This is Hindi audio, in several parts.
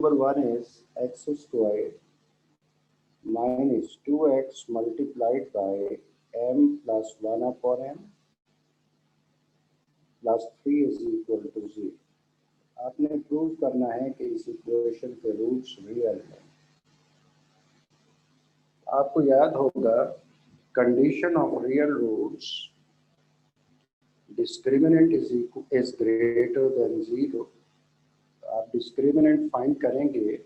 number 1 is x squared minus 2x multiplied by m plus 1 upon m plus 3 is equal to 0. आपने प्रूव करना है कि इस इक्वेशन के रूट्स रियल हैं। आपको याद होगा condition of real roots, discriminant is greater than 0। आप डिस्क्रिमिनेंट फाइंड करेंगे,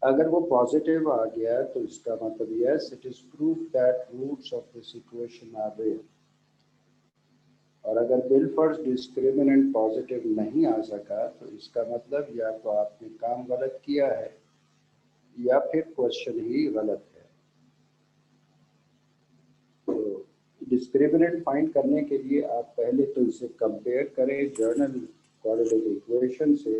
अगर वो पॉजिटिव आ गया तो इसका मतलब yes it is proof that roots of this equation are real. और अगर बिलफर्स डिस्क्रिमिनेंट पॉजिटिव नहीं आ सका तो इसका मतलब या तो आपने काम गलत किया है या फिर क्वेश्चन ही गलत है। तो डिस्क्रिमिनेंट फाइंड करने के लिए आप पहले तो इसे कंपेयर करें जर्नल क्वाड्रेटिक इक्वेशन से।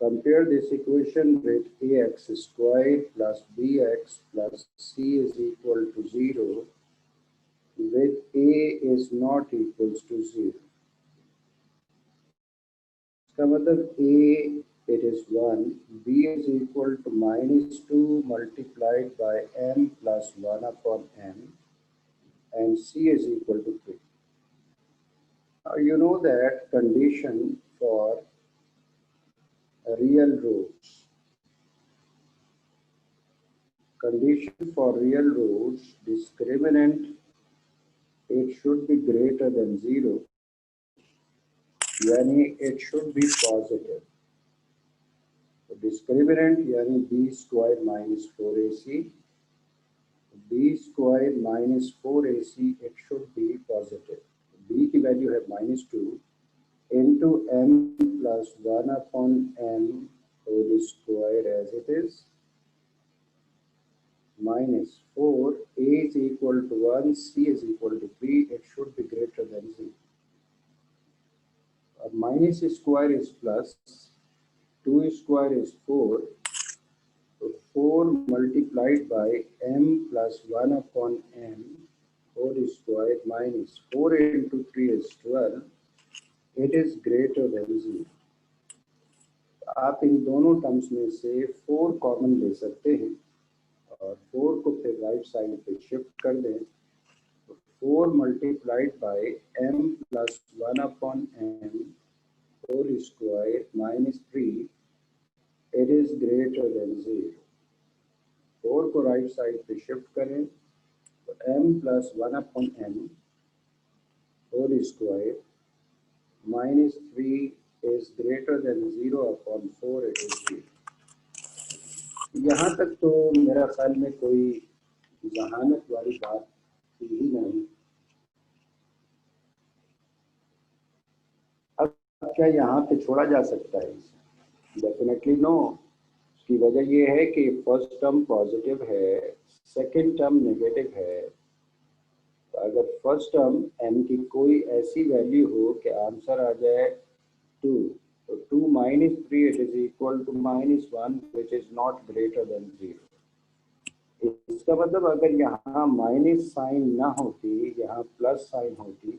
Compare this equation with ax squared plus bx plus c is equal to 0 with a is not equals to 0. इसका मतलब a it is 1, b is equal to minus 2 multiplied by m plus 1 upon m and c is equal to 3. Now you know that condition for real roots. Condition for real roots, discriminant it should be greater than 0, यानी it should be positive. तो discriminant यानी b square minus 4ac, b square minus 4ac it should be positive. b की वैल्यू है -2 into m plus 1 upon m whole square as it is minus 4, a is equal to 1, c is equal to 3, it should be greater than 0. Minus square is plus, 2 square is 4, so 4 multiplied by m plus 1 upon m whole square minus 4 into 3 is 12, it is greater than 0. आप इन दोनों टर्म्स में से 4 कॉमन ले सकते हैं और 4 को फिर राइट साइड पे शिफ्ट कर दें। तो 4 multiplied by m plus 1 upon m whole square minus 3 it is greater than 0। 4 को राइट साइड पे शिफ्ट करें तो m plus 1 upon m whole square minus 3 is greater than 0 upon 4 it is 0। यहाँ तक तो मेरा ख्याल में कोई जहानत वाली बात थी ही नहीं। अब क्या यहाँ पे छोड़ा जा सकता है? Definitely no. उसकी वजह ये है कि फर्स्ट टर्म पॉजिटिव है, सेकंड टर्म नेगेटिव है। तो अगर फर्स्ट टर्म m की कोई ऐसी वैल्यू हो कि आंसर आ जाए 2, so 2 minus 3 it is equal to minus 1 which is not greater than 0। इसका मतलब अगर यहाँ माइनस साइन ना होती, यहाँ प्लस साइन होती,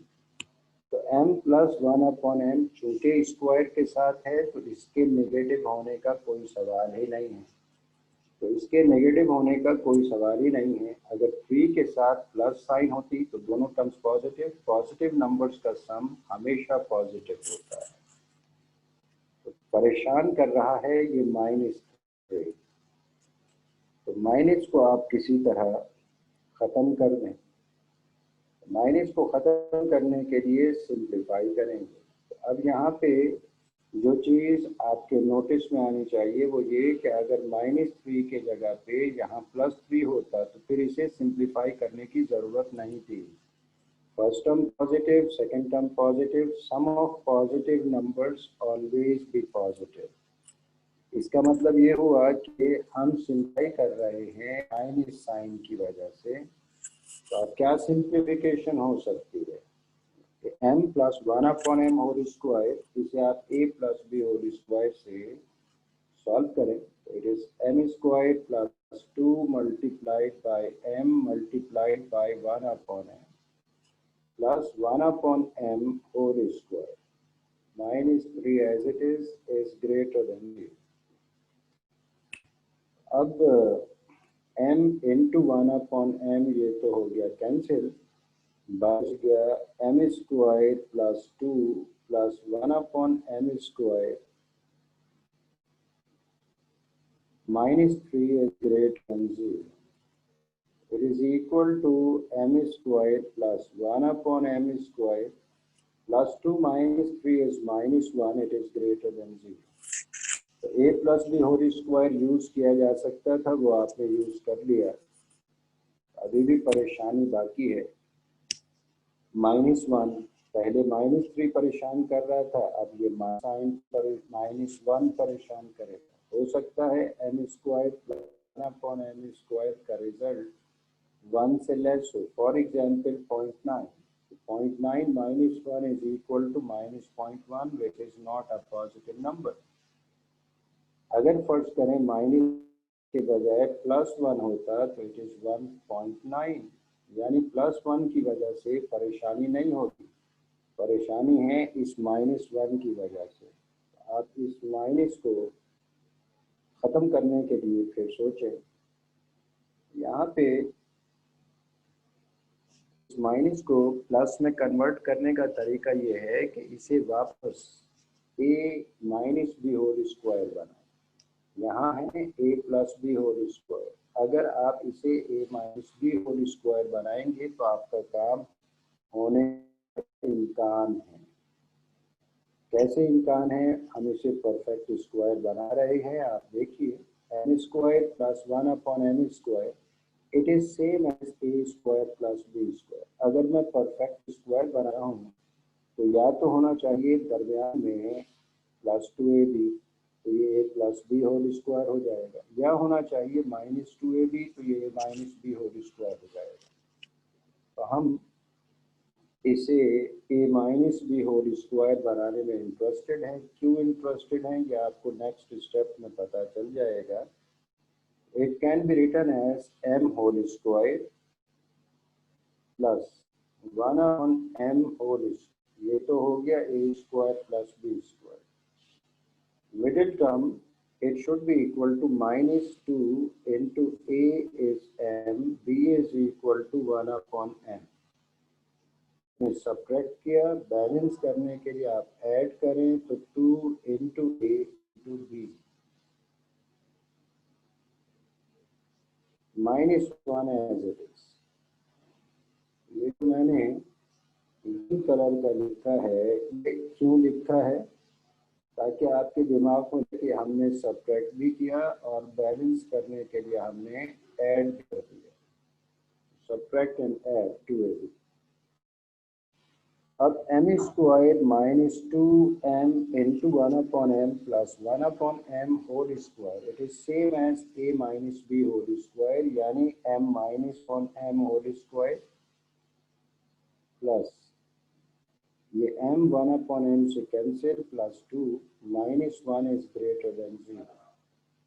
तो m प्लस 1 अपॉन m चूंकि स्क्वायर के साथ है तो इसके नेगेटिव होने का कोई सवाल ही नहीं है। तो इसके नेगेटिव होने का कोई सवाल ही नहीं है। अगर 3 के साथ प्लस साइन होती तो दोनों टर्म्स पॉजिटिव, पॉजिटिव नंबर्स का सम हमेशा पॉजिटिव होता है। परेशान कर रहा है ये -3, तो माइनस को आप किसी तरह ख़त्म कर दें। माइनस को ख़त्म करने के लिए सिंप्लीफाई करेंगे। तो अब यहाँ पे जो चीज़ आपके नोटिस में आनी चाहिए वो ये कि अगर -3 के जगह पे यहाँ +3 होता तो फिर इसे सिंप्लीफाई करने की ज़रूरत नहीं थी। First term positive, second term positive, sum of positive numbers always be positive। इसका मतलब ये हुआ कि हम सिंप्लीफाई कर रहे हैं माइनस साइन की वजह से। तो अब क्या सिंप्लीफिकेशन हो सकती है कि m plus 1 upon m whole square, इसे आप a plus b whole square से सॉल्व करें तो it is m square plus 2 multiplied by m multiplied by 1 upon m plus 1 upon m whole square minus 3 as it is greater than 0। अब m इंटू 1/m ये तो हो गया कैंसिल, बच गया m square plus 2 plus 1/m square -3 is greater than 0. It is equal to m square plus 1/m square plus 2 minus 3 is -1. It is greater than 0. तो a plus B whole square use किया जा सकता था, वो आपने यूज कर लिया। अभी भी परेशानी बाकी है। -1 पहले -3 परेशान कर रहा था, अब ये साइन पर -1 परेशान करेगा। हो सकता है m square plus 1/m square का रिजल्ट 1 से लेस हो। For example 0.9, 0.9 minus 1 is equal to -0.1 which is not a positive number। अगर फर्ज करें माइनस के बजाय +1 होता तो इट इज 1.9, यानी +1 की वजह से परेशानी नहीं होती, परेशानी है इस -1 की वजह से। आप इस माइनस को ख़त्म करने के लिए फिर सोचें। यहाँ पे इस माइनस को प्लस में कन्वर्ट करने का तरीका ये है कि इसे वापस a minus b whole square बनाएं। यहाँ है a plus B whole square. अगर आप इसे a minus b whole square बनाएंगे तो आपका काम होने का इम्कान है। कैसे इम्कान है? हम इसे परफेक्ट स्क्वायर बना रहे हैं। आप देखिए m square plus 1/m square it is same as a square plus b square. अगर मैं परफेक्ट स्क्वायर बना रहा हूँ तो या तो होना चाहिए दरमियान में +2ab, तो ये a plus B whole square हो जाएगा, या होना चाहिए -2ab, तो ये माइनस बी होल स्क्वायर हो जाएगा। तो हम इसे a minus b whole square बनाने में इंटरेस्टेड हैं। क्यों इंटरेस्टेड हैं ये आपको नेक्स्ट स्टेप में पता चल जाएगा। It can be written as m whole square plus 1/m whole, ये तो हो गया a square plus b square. Middle term it should be equal to -2 into a is m, b is equal to 1/m। Subtract किया, बैलेंस करने के लिए आप ऐड करें तो 2 into a into b -1 as it is। ये तो मैंने ग्रीन कलर का लिखा है, ये क्यों लिखा है? ताकि आपके दिमाग में कि हमने सब्ट्रैक्ट भी किया और बैलेंस करने के लिए हमने ऐड कर दिया। Subtract and add 2ab। अब m square -2m into 1/m plus 1/m whole square it is same as a minus b whole square, यानी m -1m whole square plus ये m 1/m से cancel plus 2 -1 is greater than 0।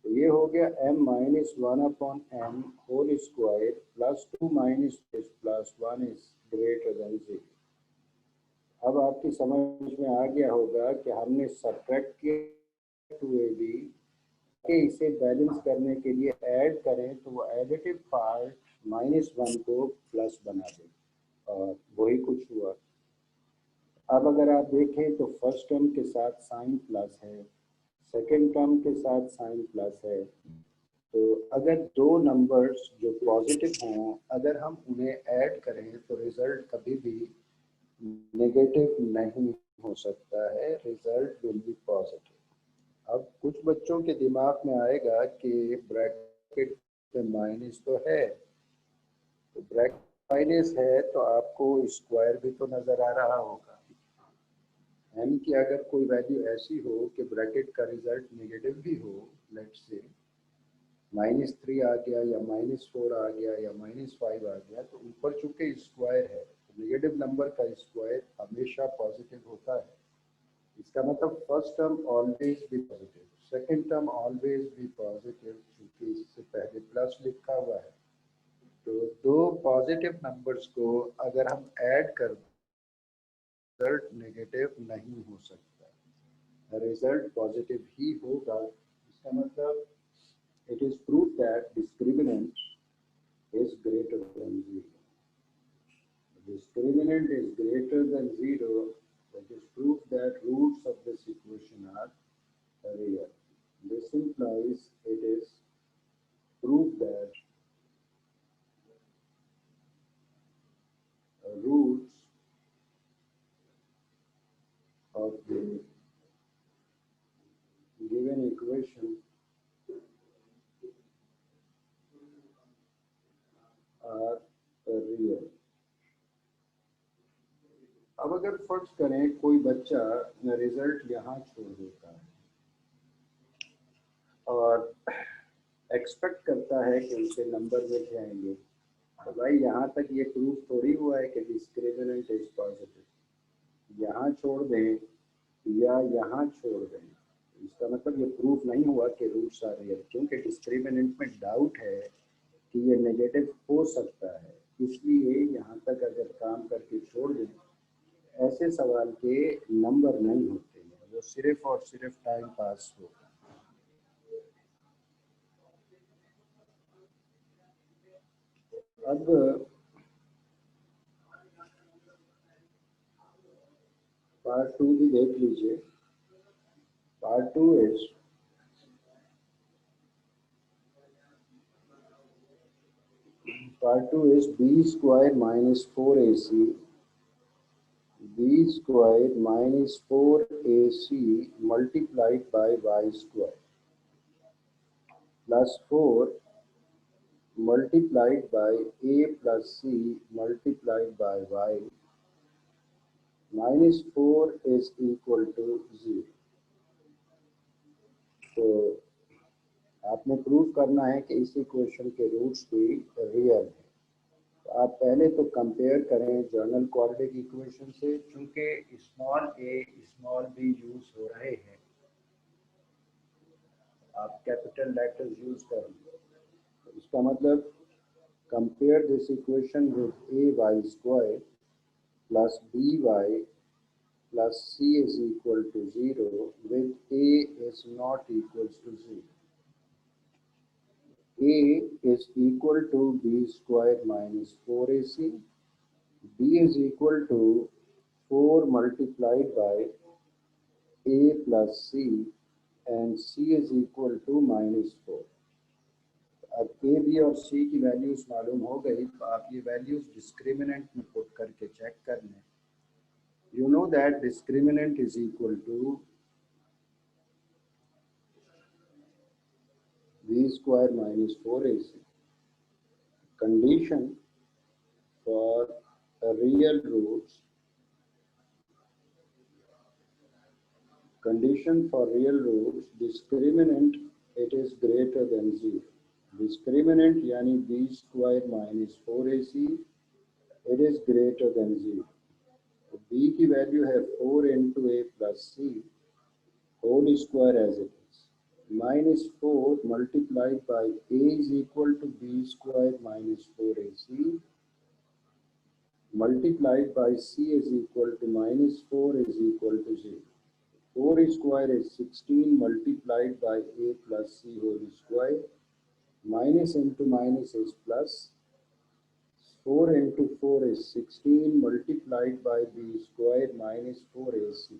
तो ये हो गया m -1/m whole square plus 2 minus plus 1 is greater than 0। अब आपकी समझ में आ गया होगा कि हमने सब्ट्रैक्ट किया 2ab के इसे बैलेंस करने के लिए ऐड करें तो वो एडिटिव पार्ट -1 को प्लस बना दे, और वही कुछ हुआ। अब अगर आप देखें तो फर्स्ट टर्म के साथ साइन प्लस है, सेकेंड टर्म के साथ साइन प्लस है। तो अगर दो नंबर्स जो पॉजिटिव हों अगर हम उन्हें ऐड करें तो रिजल्ट कभी भी नेगेटिव नहीं हो सकता है, रिजल्ट विल बी पॉजिटिव। अब कुछ बच्चों के दिमाग में आएगा कि ब्रैकेट में माइनस तो है, तो ब्रैकेट माइनस है तो आपको स्क्वायर भी तो नज़र आ रहा होगा। m की अगर कोई वैल्यू ऐसी हो कि ब्रैकेट का रिजल्ट नेगेटिव भी हो, लेट्स से -3 आ गया या -4 आ गया या -5 आ गया, तो ऊपर चूंकि स्क्वायर है, नेगेटिव नंबर का स्क्वायर हमेशा पॉजिटिव होता है। इसका मतलब फर्स्ट टर्म ऑलवेज भी पॉजिटिव, सेकंड टर्म ऑलवेज भी पॉजिटिव, क्योंकि इससे पहले प्लस लिखा हुआ है। तो दो पॉजिटिव नंबर्स को अगर हम ऐड कर रिजल्ट नेगेटिव नहीं हो सकता, रिजल्ट पॉजिटिव ही होगा। इसका मतलब it is proof that discriminant is greater than 0. Discriminant is greater than 0. That is proof that roots of this equation are real. This implies it is proof that roots of the given equation are real. अब अगर फर्ज करें कोई बच्चा रिजल्ट यहाँ छोड़ देता है और एक्सपेक्ट करता है कि उनके नंबर में जाएंगे, तो भाई यहाँ तक ये प्रूफ थोड़ी हुआ है कि डिस्क्रिमिनेंट इज पॉजिटिव। यहाँ छोड़ दें या यहाँ छोड़ दें, इसका मतलब ये प्रूफ नहीं हुआ कि रूट्स आर रियल, क्योंकि डिस्क्रिमिनेंट में डाउट है कि ये नेगेटिव हो सकता है। इसलिए यहाँ तक अगर काम करके छोड़ दें, ऐसे सवाल के नंबर नहीं होते हैं, वो सिर्फ और सिर्फ टाइम पास होगा। अब पार्ट 2 भी देख लीजिए। Part 2 is b square minus 4ac b square minus 4ac multiplied by y square plus 4 multiplied by a plus c multiplied by y minus 4 is equal to 0। तो आपने प्रूव करना है कि इस इक्वेशन के रूट्स भी रियल है। तो आप पहले तो कंपेयर करें जर्नल क्वाड्रेटिक इक्वेशन से, चूंकि small a small b use हो रहे हैं, आप कैपिटल लेटर्स यूज करें। तो इसका मतलब compare this equation with a y square plus b y plus c is equal to 0 with a is not equals to 0. A is equal to b square minus 4ac, b is equal to 4 multiplied by a plus c and c is equal to minus 4। अब a, b और c की वैल्यूज मालूम हो गई, तो आप ये वैल्यूज डिस्क्रिमिनेंट में पुट करके चेक कर लें। You know that discriminant is equal to b square minus 4ac. Condition for real roots. Condition for real roots. Discriminant, it is greater than 0. Discriminant यानी b square minus 4ac, it is greater than 0. b की वैल्यू है 4 into a plus c whole square as it is, minus 4 multiplied by a is equal to b square minus 4ac multiplied by c is equal to minus 4 is equal to 0. 4 square is 16 multiplied by a plus c whole square, minus into minus is plus, 4 into 4 is 16 multiplied by b square minus 4ac.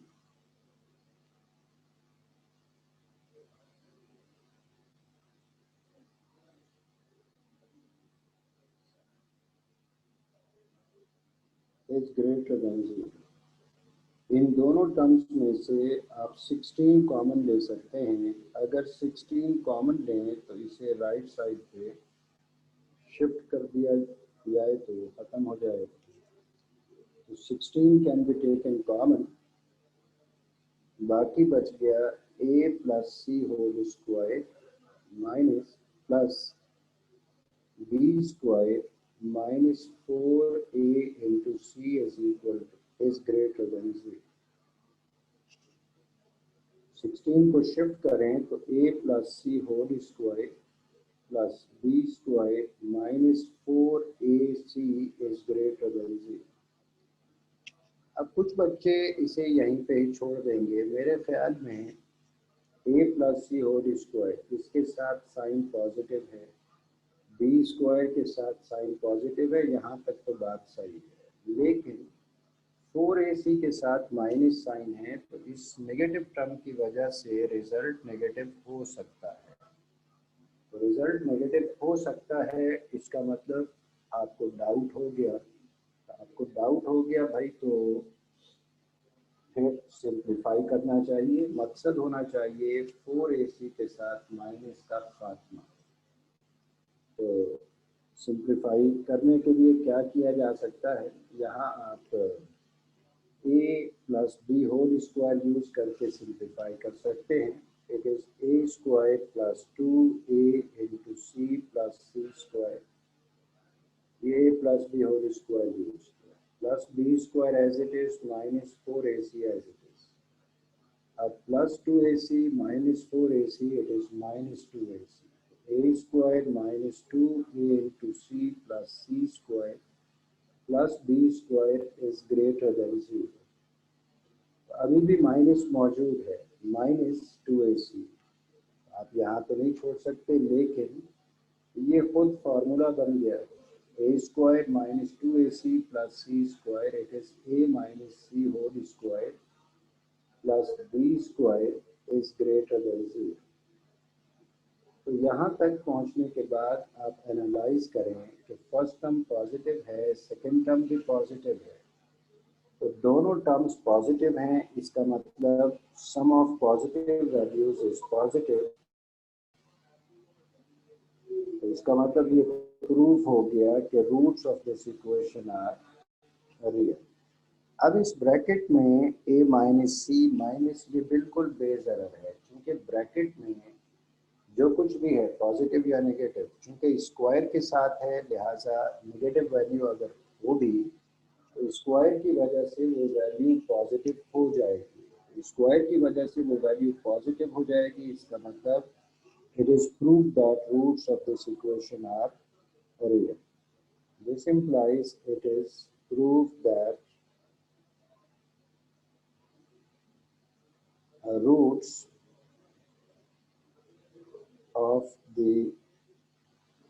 is greater than 0. इन दोनों टर्म्स में से आप 16 कॉमन ले सकते हैं। अगर 16 कॉमन लें तो इसे राइट साइड पे शिफ्ट कर दिया जाए तो ख़त्म हो जाएगा। तो 16 कैन बी टेकन कॉमन, बाकी बच गया a plus c whole square minus plus b square minus 4a into c is equal to is greater than 0। 16 को शिफ्ट करें तो a plus c whole square plus b square minus 4ac is greater than 0। अब कुछ बच्चे इसे यहीं पे ही छोड़ देंगे। मेरे ख्याल में ए प्लस सी होल स्क्वायर, इसके साथ साइन पॉजिटिव है, बी स्क्वायर के साथ साइन पॉजिटिव है, यहाँ तक तो बात सही है। लेकिन 4ac के साथ माइनस साइन है, तो इस नेगेटिव टर्म की वजह से रिजल्ट नेगेटिव हो सकता है। तो रिजल्ट नेगेटिव हो सकता है, इसका मतलब आपको डाउट हो गया। आपको डाउट हो गया भाई, तो फिर सिंप्लीफाई करना चाहिए। मकसद होना चाहिए 4ac के साथ माइनस का खात्मा। तो सिंप्लीफाई करने के लिए क्या किया जा सकता है, यहाँ आप a plus B whole square use करके सिंप्लीफाई कर सकते हैं। It is a square plus 2a into C plus C square, ये plus B whole square use किया, plus B square as it is minus 4ac as it is. अब plus 2ac minus 4ac, it is minus 2ac। a square minus 2a into C plus C square plus B square is greater than 0। अभी भी माइनस मौजूद है, माइनस 2ac। आप यहाँ तो नहीं छोड़ सकते, लेकिन ये खुद फार्मूला बन गया है। A square minus 2ac plus C square, it is a minus C whole square plus B square is greater than 0। तो यहाँ तक पहुँचने के बाद आप एनालाइज करें कि फर्स्ट टर्म पॉजिटिव है, सेकेंड टर्म भी पॉजिटिव है, तो दोनों टर्म्स पॉजिटिव हैं, इसका मतलब sum of positive values is positive. तो इसका मतलब ये प्रूफ हो गया कि roots of this equation are real. अब इस ब्रैकेट में a माइनस सी माइनस, ये बिल्कुल बेज़रर है, क्योंकि ब्रैकेट में जो कुछ भी है पॉजिटिव या नेगेटिव, चूँकि स्क्वायर के साथ है, लिहाजा नेगेटिव वैल्यू अगर होगी तो स्क्वायर की वजह से वो वैल्यू पॉजिटिव हो जाएगी। स्क्वायर की वजह से वो वैल्यू पॉजिटिव हो जाएगी, इसका मतलब it is proved that roots of this equation are real. This implies it is proved that roots of the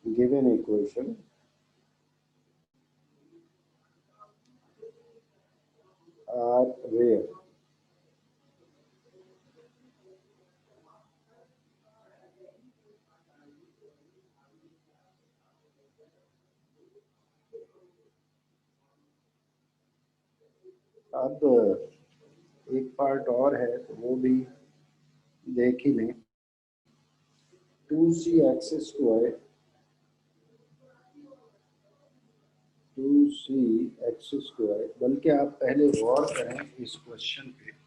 given equation are real. अब एक पार्ट और है, तो वो भी देख ही लें। 2c x square 2c x square, बल्कि आप पहले गौर करें इस क्वेश्चन पे।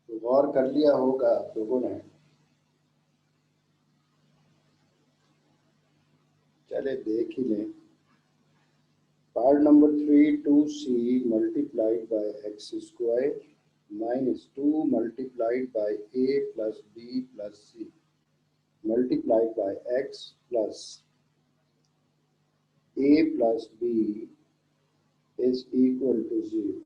तो गौर कर लिया होगा आप लोगों ने। चले देख ही लें। Part number 3, 2c multiplied by x square minus 2 multiplied by a plus b plus c multiplied by x plus a plus b is equal to 0।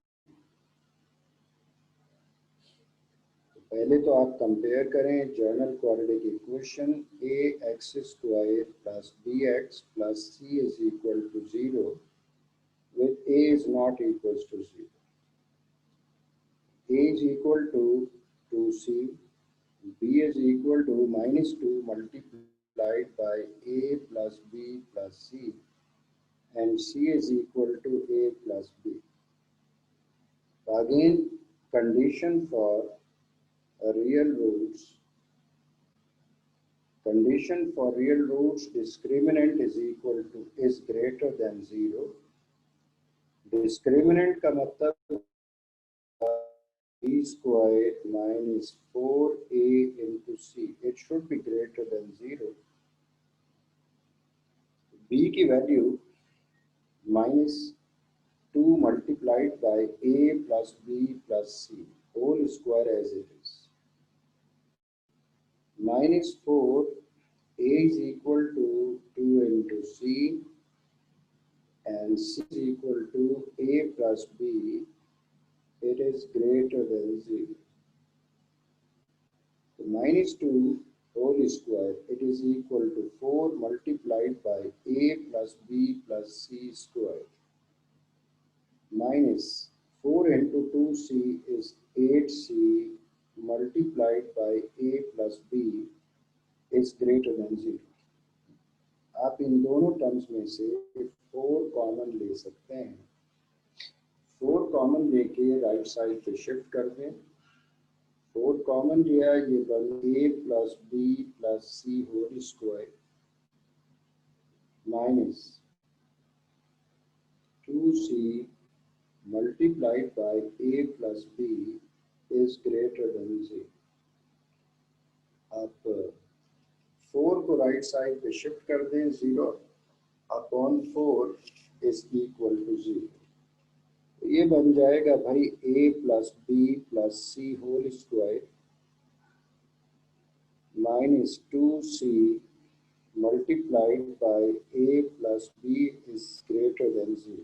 पहले तो आप कंपेयर करें journal quadratic equation a x square plus bx plus c is equal to 0 with a is not equals to 0। a is equal to 2c, b is equal to minus 2 multiplied by a plus b plus c, and c is equal to a plus b। Again, condition for real roots. Condition for real roots, discriminant is greater than 0. Discriminant का मतलब b square minus 4a into c. It should be greater than 0. b की value minus 2 multiplied by a plus b plus c whole square as it is. Minus 4, a is equal to 2 into c and c is equal to a plus b. It is greater than 0. So minus 2 whole square, it is equal to 4 multiplied by a plus b plus c square. Minus 4 into 2c is 8c multiplied by a plus b is greater than 0. आप इन दोनों टर्म्स में से 4 कॉमन ले सकते हैं. 4 कॉमन लेके राइट साइड पे शिफ्ट कर दें. 4 कॉमन लिया, ये बन a plus b plus c whole square minus 2c multiplied by a plus b is greater than 0. आप 4 को राइट साइड पे शिफ्ट कर दें. 0 अपॉन 4 इज इक्वल टू 0. ये बन जाएगा भाई a plus b plus c whole square minus 2c multiplied by a plus b is greater than 0.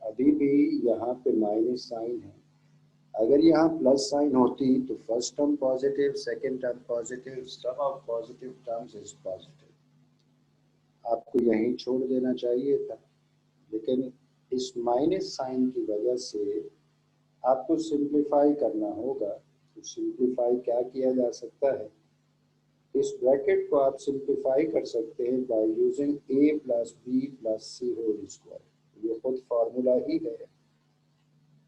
अभी भी यहाँ पे माइनस साइन है. अगर यहाँ प्लस साइन होती तो first term positive, second term positive, sum of positive terms is positive. आपको यहीं छोड़ देना चाहिए था, लेकिन इस माइनस साइन की वजह से आपको सिंप्लीफाई करना होगा. तो सिंप्लीफाई क्या किया जा सकता है? इस ब्रैकेट को आप सिंप्लीफाई कर सकते हैं by using a plus b plus c whole square. ये खुद फार्मूला ही है.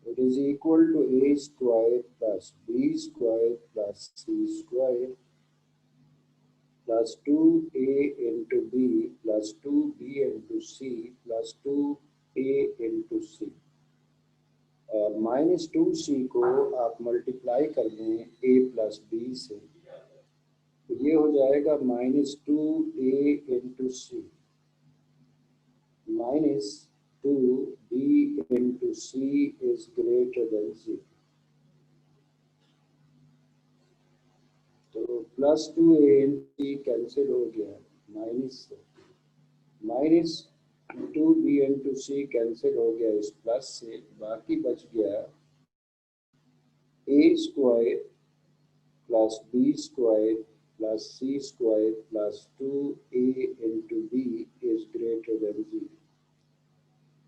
It is equal to a square plus b square plus c square plus 2a into b plus 2b into c plus 2a into c. और माइनस 2c को आप मल्टीप्लाई कर दें a प्लस बी से, तो ये हो जाएगा minus 2a into c minus 2b into c is greater than 0. तो plus 2a into c cancel हो गया माइनस से, minus 2b into c cancel हो गया इस प्लस से. बाकी बच गया a square plus b square plus c square plus 2a into b is greater than 0.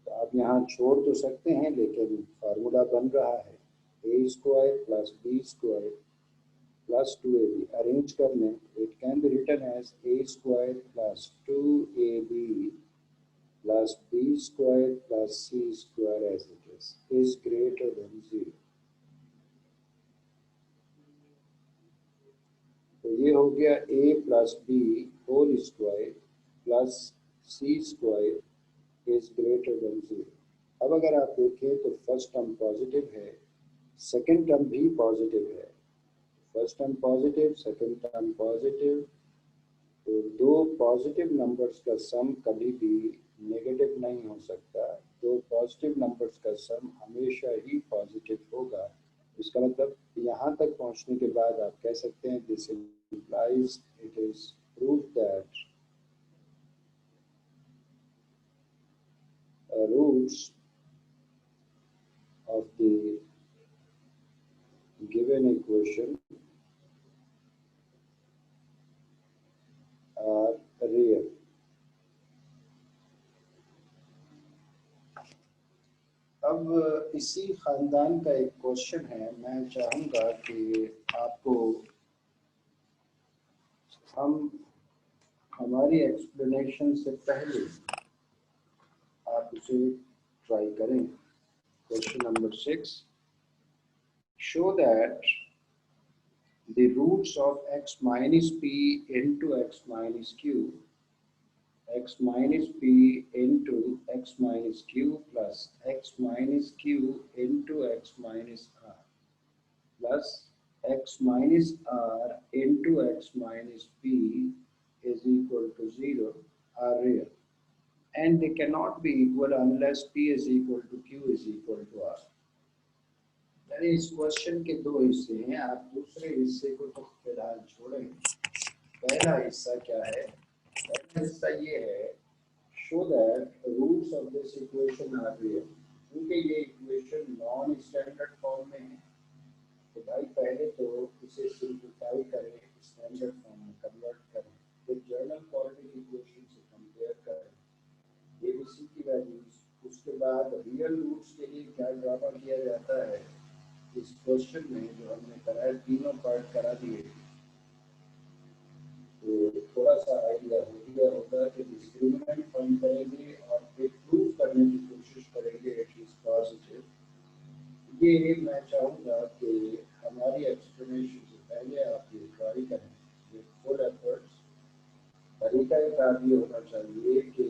आप यहाँ छोड़ तो सकते हैं, लेकिन फार्मूला बन रहा है a square plus B square plus 2ab. Arrange कर लें. It can be written as a square plus 2ab plus b square plus c square as it is greater than 0. तो ये हो गया a plus B whole square plus c square is greater than 0. अब अगर आप देखें तो फर्स्ट टर्म पॉजिटिव है, सेकंड टर्म भी पॉजिटिव है. First term positive, second term positive. तो दो पॉजिटिव नंबर्स का सम कभी भी नेगेटिव नहीं हो सकता. दो पॉजिटिव नंबर्स का सम हमेशा ही पॉजिटिव होगा. इसका मतलब यहाँ तक पहुँचने के बाद आप कह सकते हैं this implies it is proof that roots of the given equation are real. अब इसी खानदान का एक क्वेश्चन है. मैं चाहूँगा कि आपको हम हमारी एक्सप्लेनेशन से पहले आप उसे ट्राई करें। Question number 6, show that the roots of x minus p into x minus q, x minus p into x minus q plus x minus q into x minus r plus x minus r into x minus p is equal to 0 are real, and they cannot be equal unless p is equal to q is equal to r. यानी इस क्वेश्चन के दो हिस्से हैं, आप दूसरे हिस्से को तो फिलहाल छोड़ें। पहला हिस्सा क्या है? पहला हिस्सा ये है, show that roots of this equation are real. क्योंकि ये इक्वेशन नॉन स्टैंडर्ड फॉर्म में है तो भाई पहले तो इसे सिंप्लीफाई करें, स्टैंडर्ड फॉर्म में कन्वर्ट करें, फिर जर्नल क्वाड्रेटिक इक्वेशन से कंपेयर करें एबीसी की वैल्यूज। उसके बाद रियल रूट्स के लिए क्या ड्रामा किया जाता है इस क्वेश्चन में जो हमने कराया, तीनों पार्ट करा दिए तो थोड़ा सा आइडिया हो गया होगा कि डिस्क्रिमिनेंट फाइंड करेंगे और फिर प्रूव करने की कोशिश करेंगे एट लीस्ट पॉजिटिव। ये मैं चाहूँगा कि हमारी एक्सप्लेनेशन से पहले आप ये ट्राई करें विद फुल एफर्ट्स। तरीका एक आप ये होना चाहिए कि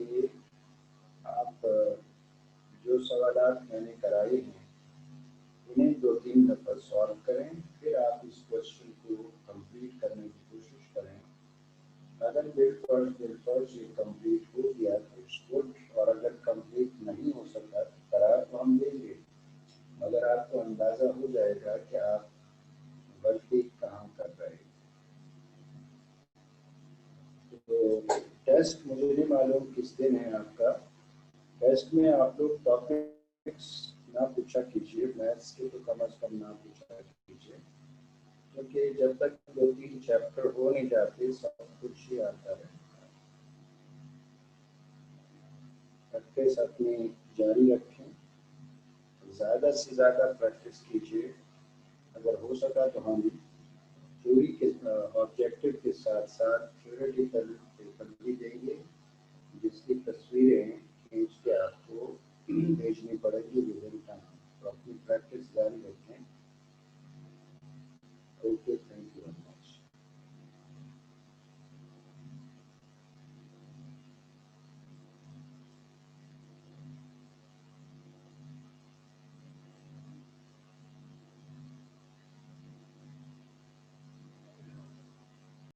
आप जो सवाल मैंने कराए हैं इन्हें 2-3 दफ़ा सॉल्व करें, फिर आप इस क्वेश्चन को कंप्लीट करने की कोशिश करें। अगर बिल फर्स्ट ये कंप्लीट हो गया तो इट्स गुड, और अगर कंप्लीट नहीं हो सका तो करार तो हम देंगे, मगर आपको अंदाज़ा हो जाएगा कि आप गलती कहाँ कर रहे हैं। तो टेस्ट मुझे नहीं मालूम किस दिन है आपका। टेस्ट में आप लोग टॉपिक्स ना पूछा कीजिए, मैथ्स के तो कम से कम ना पूछा कीजिए, क्योंकि जब तक 2-3 चैप्टर हो नहीं जाते सब कुछ ही आता है। प्रैक्टिस अपनी जारी रखें, ज़्यादा से ज़्यादा प्रैक्टिस कीजिए। अगर हो सका तो हम थ्योरी के ऑब्जेक्टिव के साथ साथ थ्योरेटिकल पेपर भी देंगे जिसकी